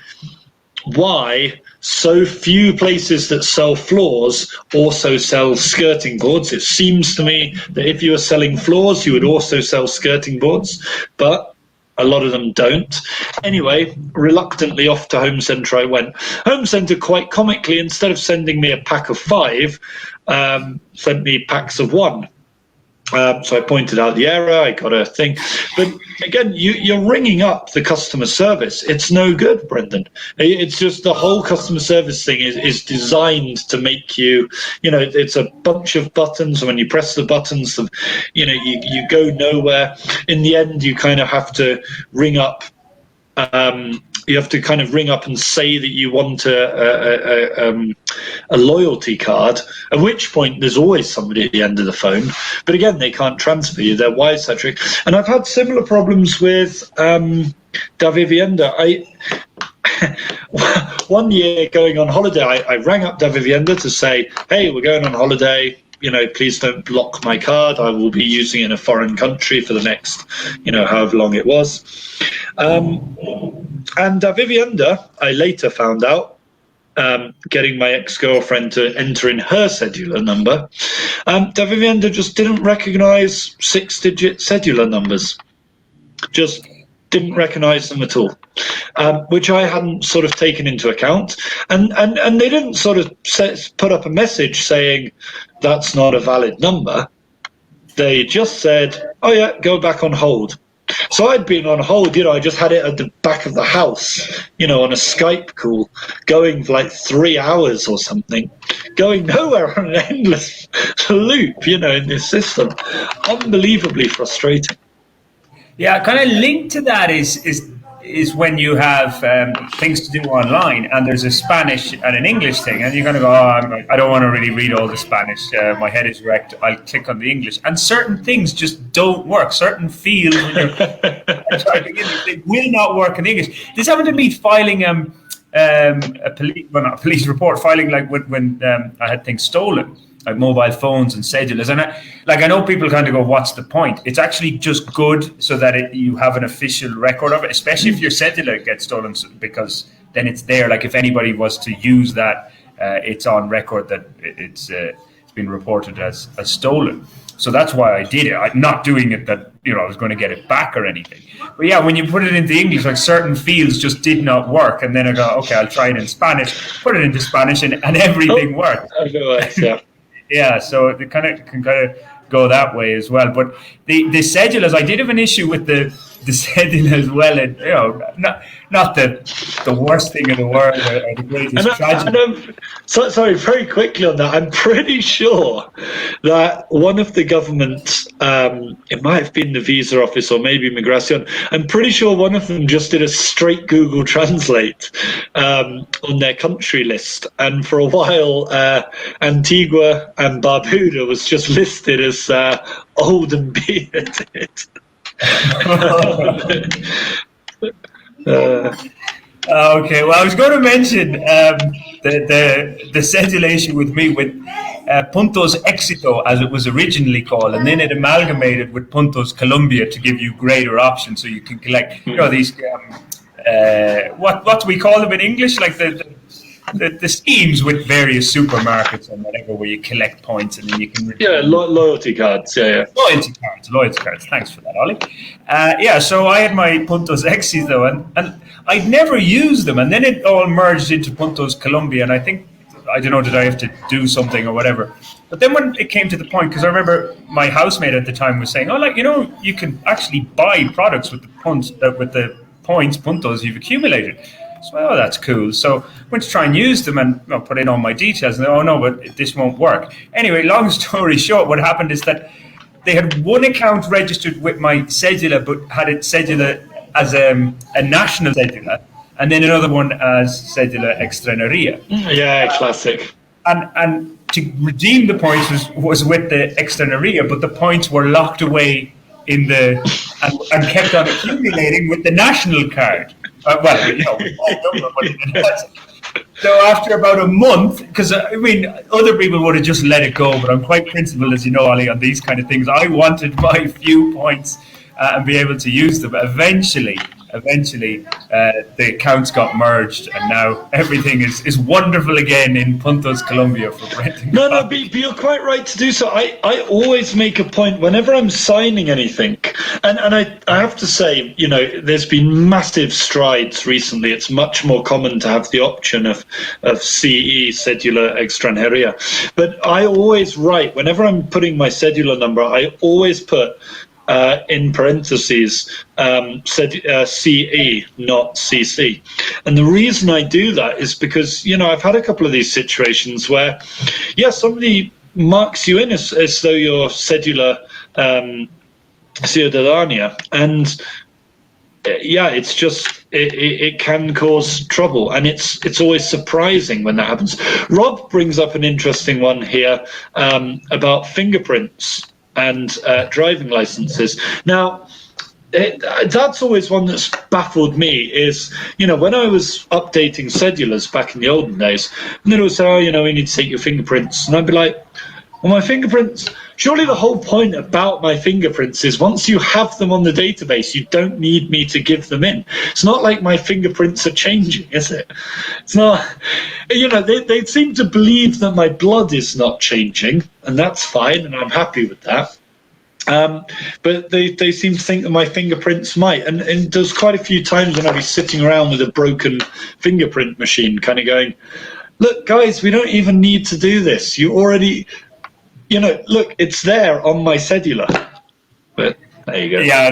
why so few places that sell floors also sell skirting boards. It seems to me that if you were selling floors, you would also sell skirting boards, but a lot of them don't. Anyway, reluctantly off to Home Center I went. Home Center, quite comically, instead of sending me a pack of 5, sent me packs of 1. So I pointed out the error, I got a thing. But again, you're ringing up the customer service. It's no good, Brendan. It's just the whole customer service thing is designed to make you, it's a bunch of buttons. And when you press the buttons, you go nowhere. In the end, you kind of have to ring up. You have to kind of ring up and say that you want a loyalty card, at which point there's always somebody at the end of the phone. But again, they can't transfer you. They're wire-centric. And I've had similar problems with Davivienda. One year going on holiday, I rang up Davivienda to say, hey, we're going on holiday. Please don't block my card. I will be using it in a foreign country for the next, however long it was. And Davivienda, I later found out, getting my ex-girlfriend to enter in her cedular number, Davivienda just didn't recognize 6-digit cedular numbers. Just didn't recognize them at all, which I hadn't sort of taken into account. And they didn't sort of put up a message saying that's not a valid number. They just said, oh yeah, go back on hold. So I'd been on hold, I just had it at the back of the house, on a Skype call, going for like 3 hours or something, going nowhere on an endless loop, in this system. Unbelievably frustrating. Yeah, kind of linked to that is is when you have things to do online and there's a Spanish and an English thing, and you're going to go, I don't want to really read all the Spanish. My head is wrecked. I'll click on the English. And certain things just don't work. Certain fields they will not work in English. This happened to me filing not a police report, filing like when I had things stolen, like mobile phones and cedulars. And I know people kind of go, what's the point? It's actually just good so that you have an official record of it, especially if your cedula gets stolen, because then it's there. Like if anybody was to use that, it's on record that it's been reported as stolen. So that's why I did it. I'm not doing it that, I was going to get it back or anything. But yeah, when you put it into English, like certain fields just did not work. And then I go, okay, I'll try it in Spanish, put it into Spanish, and everything worked. Yeah. Yeah, so it can kind of go that way as well. But the cedulas, I did have an issue with the cedula as well. And, not the worst thing in the world or the greatest tragedy. Sorry, very quickly on that. I'm pretty sure that one of the government, it might have been the visa office or maybe Migración, I'm pretty sure one of them just did a straight Google Translate on their country list. And for a while, Antigua and Barbuda was just listed as old and bearded. Okay, well, I was going to mention the cedulation with me with Puntos Éxito, as it was originally called, and then it amalgamated with Puntos Colombia to give you greater options, so you can collect, these what do we call them in English, like the schemes with various supermarkets and whatever, where you collect points and then you can loyalty cards. Loyalty cards. Thanks for that, Ollie. So I had my Puntos Éxito and I'd never used them, and then it all merged into Puntos Colombia, and I don't know, did I have to do something or whatever? But then when it came to the point, because I remember my housemate at the time was saying, you can actually buy products with the points, puntos you've accumulated. So, that's cool. So I went to try and use them and put in all my details. And but this won't work. Anyway, long story short, what happened is that they had one account registered with my cedula, but had it cedula as a national cedula, and then another one as cedula extranjería. Yeah, classic. And to redeem the points was with the extranjería, but the points were locked away in and kept on accumulating with the national card. So after about a month, because other people would have just let it go, but I'm quite principled, as you know, Ollie, on these kind of things. I wanted my few points and be able to use them. Eventually, the accounts got merged, and now everything is wonderful again in Puntos Colombia for renting. No, but you're quite right to do so. I always make a point whenever I'm signing anything, and I have to say, there's been massive strides recently. It's much more common to have the option of CE, Cedula Extranjería. But I always write, whenever I'm putting my cedula number, I always put in parentheses CE, not CC. And the reason I do that is because, I've had a couple of these situations where, somebody marks you in as though you're cedula ciudadania, and it's just it can cause trouble, and it's always surprising when that happens. Rob brings up an interesting one here about fingerprints and driving licenses. Now, that's always one that's baffled me is, when I was updating cedulas back in the olden days, and then it would say, we need to take your fingerprints. And I'd be like, well, my fingerprints, surely the whole point about my fingerprints is once you have them on the database, you don't need me to give them in. It's not like my fingerprints are changing, is it? It's not, they seem to believe that my blood is not changing, and that's fine, and I'm happy with that. But they seem to think that my fingerprints might. And there's quite a few times when I'll be sitting around with a broken fingerprint machine kind of going, look, guys, we don't even need to do this. You already... look, it's there on my cedula. But there you go. Yeah,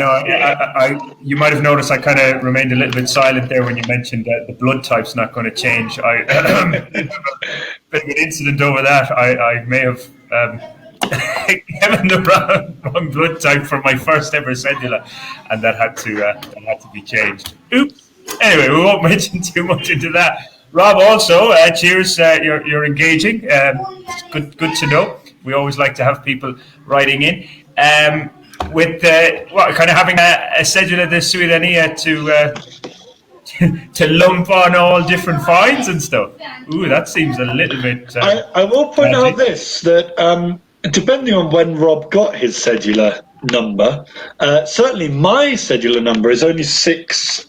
I you might have noticed I kind of remained a little bit silent there when you mentioned that the blood type's not going to change. Bit of an incident over that. I may have given the wrong blood type for my first ever cedula, and that had to be changed. Oops. Anyway, we won't mention too much into that. Rob, also, cheers. You're engaging. It's good to know. We always like to have people writing in. With kind of having a cedula de ciudadanía to lump on all different fines and stuff. Ooh, that seems a little bit. I will point out this, that depending on when Rob got his cedula number, certainly my cedula number is only 6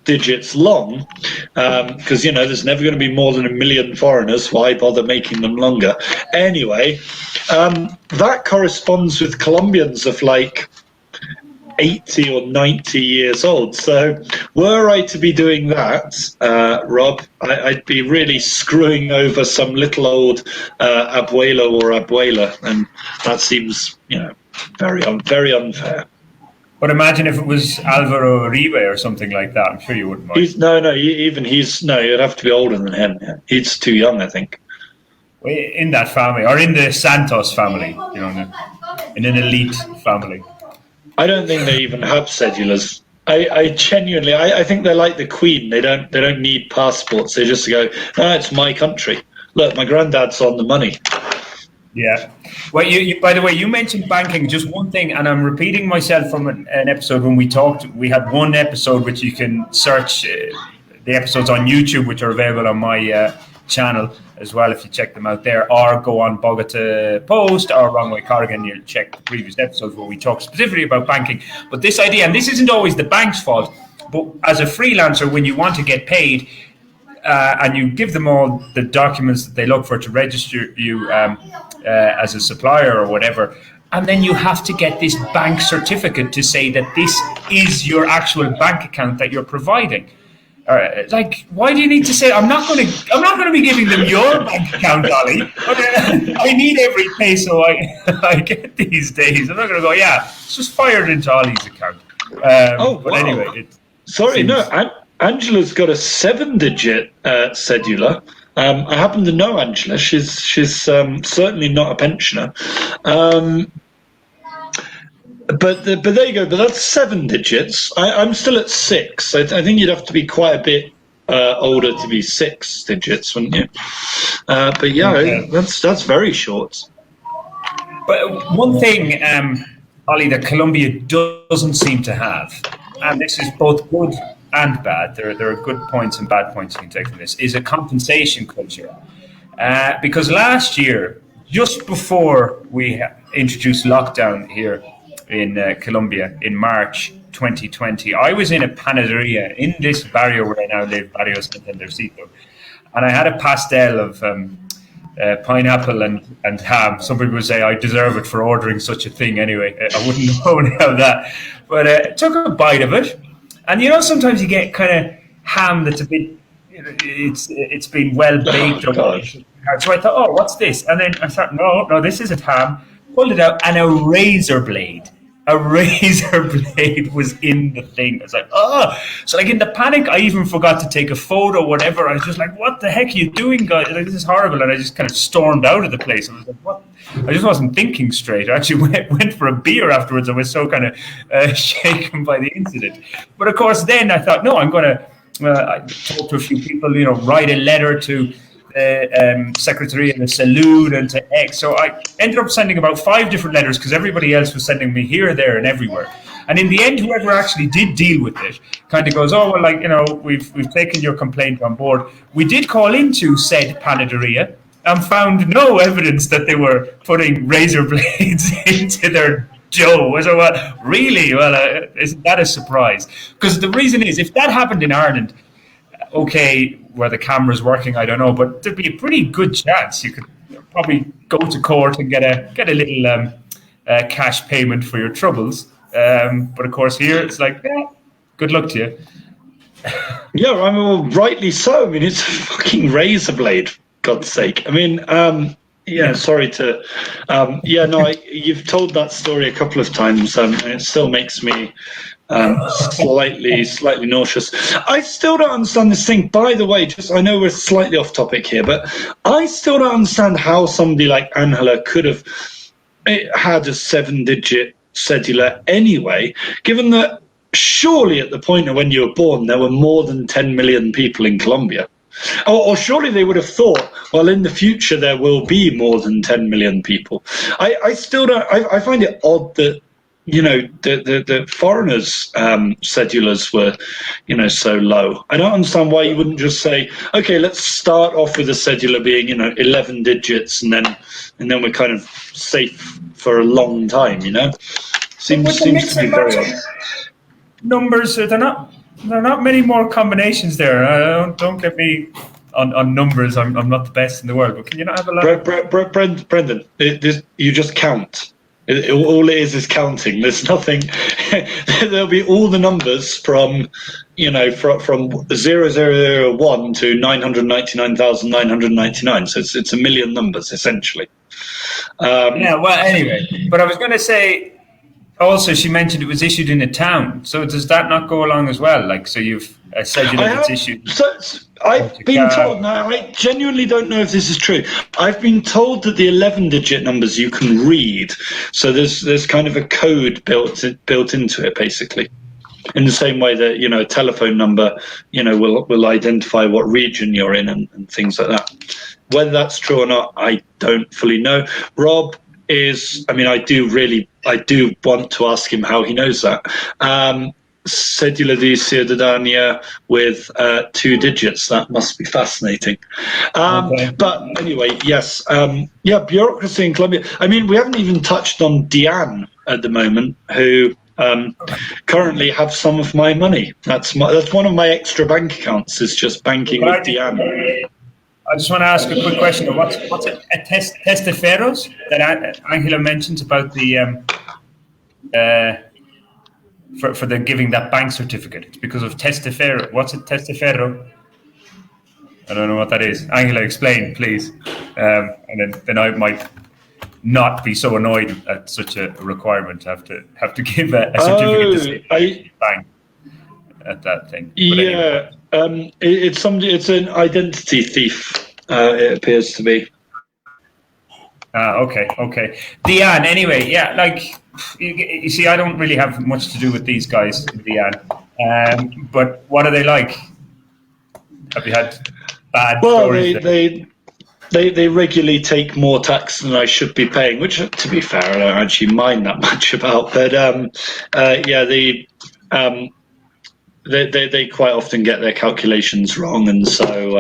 digits long, because there's never going to be more than 1 million foreigners. Why bother making them longer? Anyway, that corresponds with Colombians of like 80 or 90 years old. So were I to be doing that, Rob, I'd be really screwing over some little old abuelo or abuela, and that seems, very unfair. But imagine if it was Alvaro Uribe or something like that. I'm sure you wouldn't mind. You'd have to be older than him. Yeah. He's too young, I think. In that family, or in the Santos family, in an elite family. I don't think they even have cedulas. I genuinely, I think they're like the Queen. They don't need passports. They just go, it's my country. Look, my granddad's on the money. Yeah. Well, you by the way, you mentioned banking. Just one thing, and I'm repeating myself from an episode when we talked. We had one episode which you can search the episodes on YouTube, which are available on my channel as well, if you check them out there, or go on Bogotá Post or Wrong Way Corrigan, you'll check the previous episodes where we talk specifically about banking. But this idea, and this isn't always the bank's fault, but as a freelancer, when you want to get paid, and you give them all the documents that they look for to register you as a supplier or whatever, and then you have to get this bank certificate to say that this is your actual bank account that you're providing. Why do you need to say? I'm not going to be giving them your bank account, Ollie. I need every peso I get these days. I'm not going to go. Yeah, it's just fired into Ollie's account. But anyway, Angela's got a 7-digit cedula. I happen to know Angela. She's certainly not a pensioner. But there you go. But that's 7 digits. I'm still at 6. I think you'd have to be quite a bit older to be 6 digits, wouldn't you? But yeah, that's very short. But one thing, Ollie, that Colombia doesn't seem to have, and this is both good and bad. There are good points and bad points you can take from this. Is a compensation culture, because last year, just before we introduced lockdown here in Colombia in March 2020, I was in a panaderia in this barrio where I now live, Barrio Santandercito, and I had a pastel of pineapple and ham. Some people would say I deserve it for ordering such a thing anyway. I wouldn't know now that, but took a bite of it, and sometimes you get kind of ham that's a bit, it's been well baked or whatever. So I thought, oh, what's this? And then I thought, no, this isn't ham. Pulled it out, and a razor blade was in the thing. I was like, oh. So like in the panic, I even forgot to take a photo or whatever. I was just like, what the heck are you doing, guys? Like, this is horrible. And I just kind of stormed out of the place. I was like, what? I just wasn't thinking straight. I actually went for a beer afterwards. I was so kind of shaken by the incident. But of course, then I thought, no, I'm going to talk to a few people, write a letter to Secretary of the Salud and to X. So I ended up sending about 5 different letters because everybody else was sending me here, there, and everywhere. And in the end, whoever actually did deal with it kind of goes, oh, well, we've taken your complaint on board. We did call into said panaderia and found no evidence that they were putting razor blades into their dough. So, really? Well, isn't that a surprise? Because the reason is, if that happened in Ireland, okay, where the camera's working, I don't know, but there'd be a pretty good chance you could probably go to court and get a little cash payment for your troubles. But of course, here it's like, good luck to you. Yeah, I mean, well, rightly so. I mean, it's a fucking razor blade, for God's sake. I mean, sorry to, you've told that story a couple of times, and it still makes me slightly nauseous. I still don't understand this thing. By the way, I know we're slightly off topic here, but I still don't understand how somebody like Angela could have had a 7-digit cedula anyway, given that surely at the point of when you were born, there were more than 10 million people in Colombia. Or surely they would have thought, well, in the future there will be more than 10 million people. I still don't. I find it odd that, you know, the foreigners' cedulars were, you know, so low. I don't understand why you wouldn't just say, okay, let's start off with a cedula being, you know, 11 digits, and then we're kind of safe for a long time. You know, seems to be very odd. Numbers, there are not many more combinations there. Don't get me on numbers. I'm not the best in the world, but can you not have a lot? Brendan, you just count. All it is counting. There's nothing. There'll be all the numbers from, you know, from 0001 to 999,999. So it's a million numbers essentially. Yeah. Well, anyway, but I was going to say. Also, she mentioned it was issued in a town. So does that not go along as well? Like, so you've a cedula that's issued. So I've been told. Now, I genuinely don't know if this is true. I've been told that the 11-digit numbers you can read. So there's kind of a code built into it, basically. In the same way that, you know, a telephone number, you know, will identify what region you're in and things like that. Whether that's true or not, I don't fully know. Rob I do want to ask him how he knows that. Cedula de ciudadanía with 2 digits. That must be fascinating. Okay. But anyway, yes. Bureaucracy in Colombia. I mean, we haven't even touched on Diane at the moment, who currently have some of my money. That's one of my extra bank accounts, is just banking with Diane. I just want to ask a quick question. What's a testaferros that Angela mentions about the for the giving that bank certificate? It's because of testaferro. What's a testaferro? I don't know what that is. Angela, explain, please. And then I might not be so annoyed at such a requirement to have to give a certificate to the bank at that thing. But yeah. Anyway. It's an identity thief. It appears to be. Okay. Diane. Anyway, yeah. Like you see, I don't really have much to do with these guys, Diane. But what are they like? Have you had bad stories? They regularly take more tax than I should be paying, which, to be fair, I don't actually mind that much about. But they quite often get their calculations wrong, and so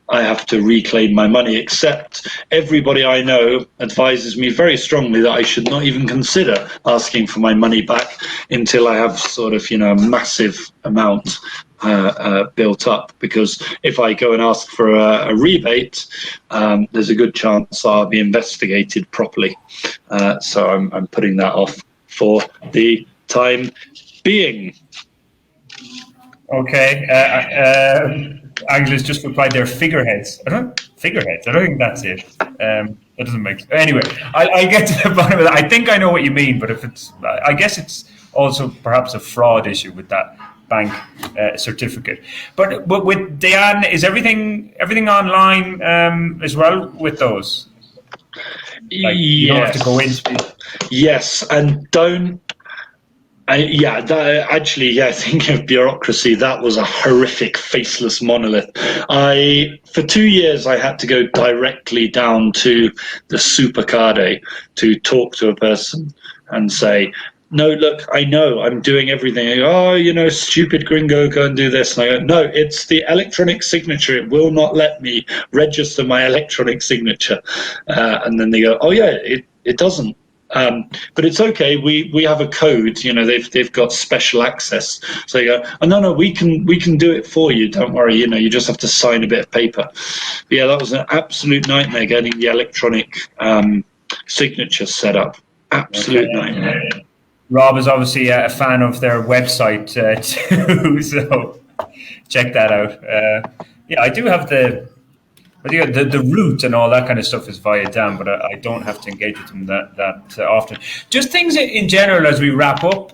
I have to reclaim my money, except everybody I know advises me very strongly that I should not even consider asking for my money back until I have sort of, you know, a massive amount built up, because if I go and ask for a rebate, there's a good chance I'll be investigated properly. So I'm putting that off for the time being. Okay. Angela's just replied there, figureheads. I don't think that's it. That doesn't make sense. Anyway, I'll get to the bottom of that. I think I know what you mean, but I guess it's also perhaps a fraud issue with that bank certificate. But with Diane, is everything online as well with those? Like, you don't have to go into. Yes, and don't. Thinking of bureaucracy, that was a horrific faceless monolith. For 2 years, I had to go directly down to the Supercade to talk to a person and say, no, look, I know, I'm doing everything. I go, stupid gringo, go and do this. And I go, no, it's the electronic signature. It will not let me register my electronic signature. And then they go, oh, yeah, it doesn't. But it's okay. We have a code. They've got special access. So you go, oh, no, we can do it for you. Don't worry. You just have to sign a bit of paper. But yeah, that was an absolute nightmare getting the electronic signature set up. Absolute nightmare. Rob is obviously a fan of their website too, so check that out. I do have the route and all that kind of stuff is via Dan, but I don't have to engage with them that often. Just things in general as we wrap up,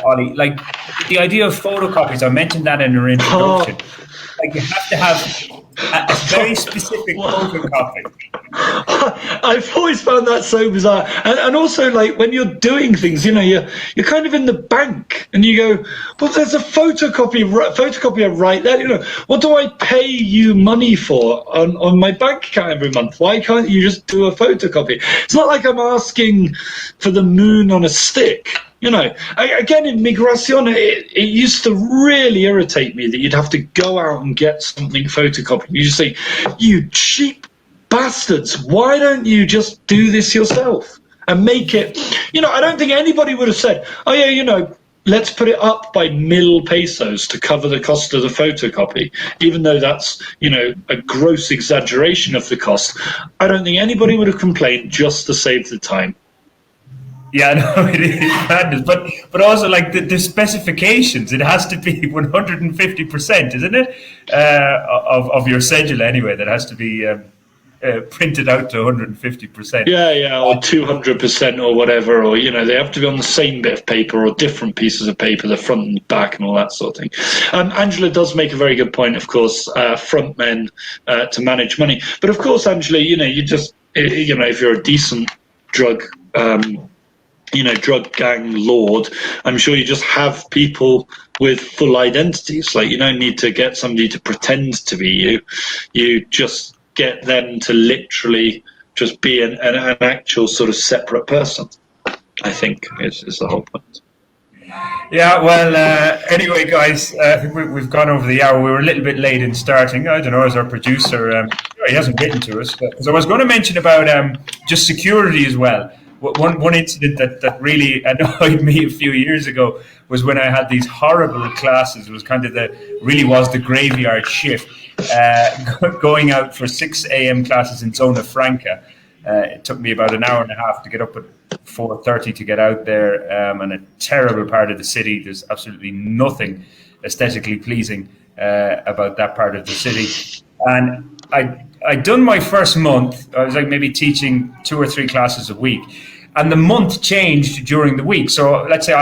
Ollie, like the idea of photocopies. I mentioned that in our introduction. Like you have to have a very specific photocopy. I've always found that so bizarre, and also like when you're doing things, you're kind of in the bank, and you go, well, there's a photocopier right there. What do I pay you money for on my bank account every month? Why can't you just do a photocopy? It's not like I'm asking for the moon on a stick. Again, in Migración, it used to really irritate me that you'd have to go out and get something photocopied. You just say, you cheap bastards, why don't you just do this yourself and make it, I don't think anybody would have said, oh yeah, let's put it up by mil pesos to cover the cost of the photocopy, even though that's, a gross exaggeration of the cost. I don't think anybody would have complained just to save the time. Yeah, no, it is madness. But also like the specifications, it has to be 150%, isn't it? Of your cedula anyway, that has to be printed out to 150%. Yeah, or 200% or whatever, or they have to be on the same bit of paper or different pieces of paper, the front and back and all that sort of thing. Angela does make a very good point, of course, front men to manage money. But of course, Angela, you just, if you're a decent drug gang lord, I'm sure you just have people with full identities. Like, you don't need to get somebody to pretend to be you. You just get them to literally just be an actual sort of separate person, I think, is the whole point. Yeah, well, anyway, guys, I think we've gone over the hour. We were a little bit late in starting. I don't know, as our producer, he hasn't written to us. Because I was going to mention about just security as well. One incident that really annoyed me a few years ago was when I had these horrible classes. It was kind of the graveyard shift, going out for 6 a.m. classes in Zona Franca. It took me about an hour and a half to get up at 4:30 to get out there, and a terrible part of the city. There's absolutely nothing aesthetically pleasing about that part of the city. And I'd done my first month. I was like maybe teaching 2 or 3 classes a week, and the month changed during the week. So let's say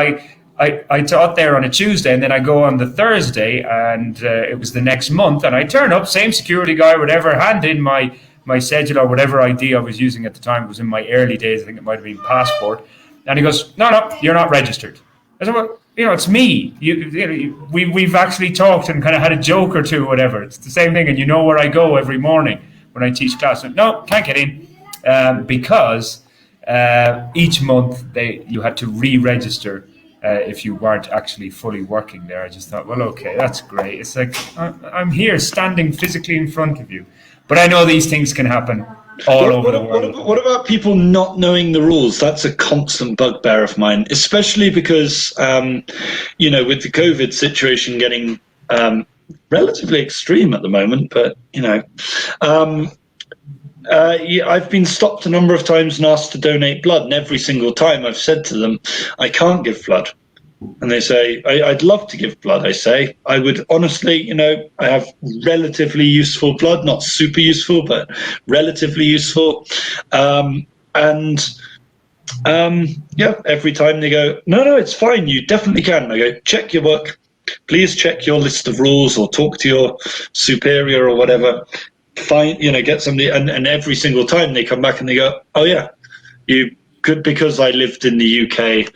I taught there on a Tuesday, and then I go on the Thursday, and it was the next month, and I turn up, same security guy, whatever, hand in my cedula or whatever ID I was using at the time. It was in my early days. I think it might have been passport. And he goes, no, you're not registered. I said, well, it's me. We've actually talked and kind of had a joke or two, whatever. It's the same thing, and you know where I go every morning when I teach class. No, can't get in, because each month you had to re-register if you weren't actually fully working there. I just thought, well, okay, that's great. It's like I'm here standing physically in front of you. But I know these things can happen all over the world. What about people not knowing the rules? That's a constant bugbear of mine, especially because, with the COVID situation getting relatively extreme at the moment. But, I've been stopped a number of times and asked to donate blood. And every single time I've said to them, I can't give blood. And they say, I'd love to give blood. I say, I would honestly, I have relatively useful blood, not super useful, but relatively useful. Every time they go, no, it's fine. You definitely can. And I go, check your book. Please check your list of rules or talk to your superior or whatever. Find, get somebody. And every single time they come back and they go, oh yeah, you could, because I lived in the UK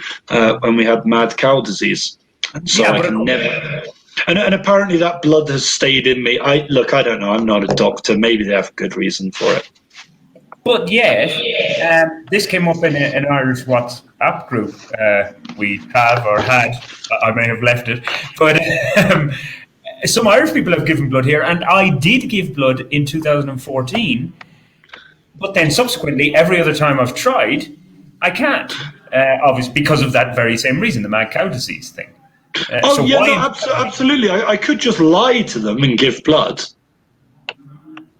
when we had mad cow disease, and so I can never. And apparently that blood has stayed in me. I don't know. I'm not a doctor. Maybe they have a good reason for it. But this came up in an Irish WhatsApp group we have or had. I may have left it, but some Irish people have given blood here, and I did give blood in 2014. But then subsequently, every other time I've tried, I can't, obviously, because of that very same reason, the mad cow disease thing. Absolutely. I could just lie to them and give blood.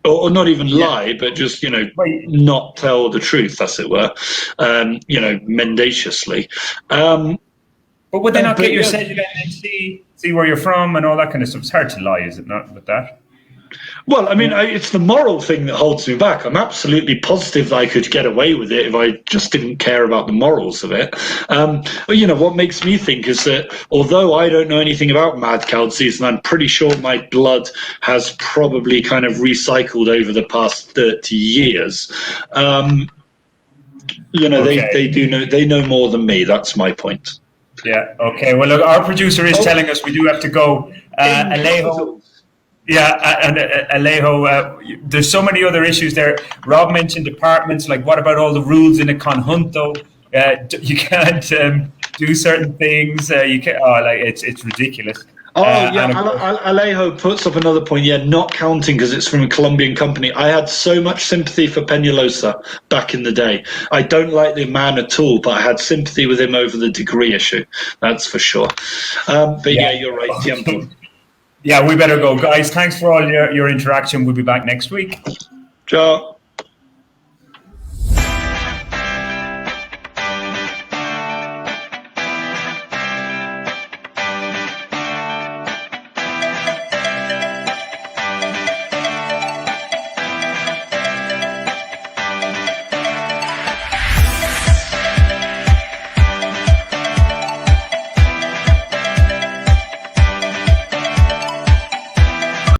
Or not even lie, but just, not tell the truth, as it were, mendaciously. But would they not get your cedula and see where you're from and all that kind of stuff? It's hard to lie, is it not, with that? Well, I mean, it's the moral thing that holds me back. I'm absolutely positive that I could get away with it if I just didn't care about the morals of it. But, you know, what makes me think is that although I don't know anything about mad cow disease, and I'm pretty sure my blood has probably kind of recycled over the past 30 years, you know, they know more than me. That's my point. Yeah. Okay. Well, look, our producer is telling us we do have to go. Alejo. Yeah, and Alejo, there's so many other issues there. Rob mentioned departments. Like, what about all the rules in a conjunto? You can't do certain things. You can. Oh, like it's ridiculous. Oh, yeah, Alejo puts up another point. Yeah, not counting because it's from a Colombian company. I had so much sympathy for Peñalosa back in the day. I don't like the man at all, but I had sympathy with him over the degree issue. That's for sure. But yeah, you're right. Tiempo. Yeah, we better go. Guys, thanks for all your interaction. We'll be back next week. Ciao.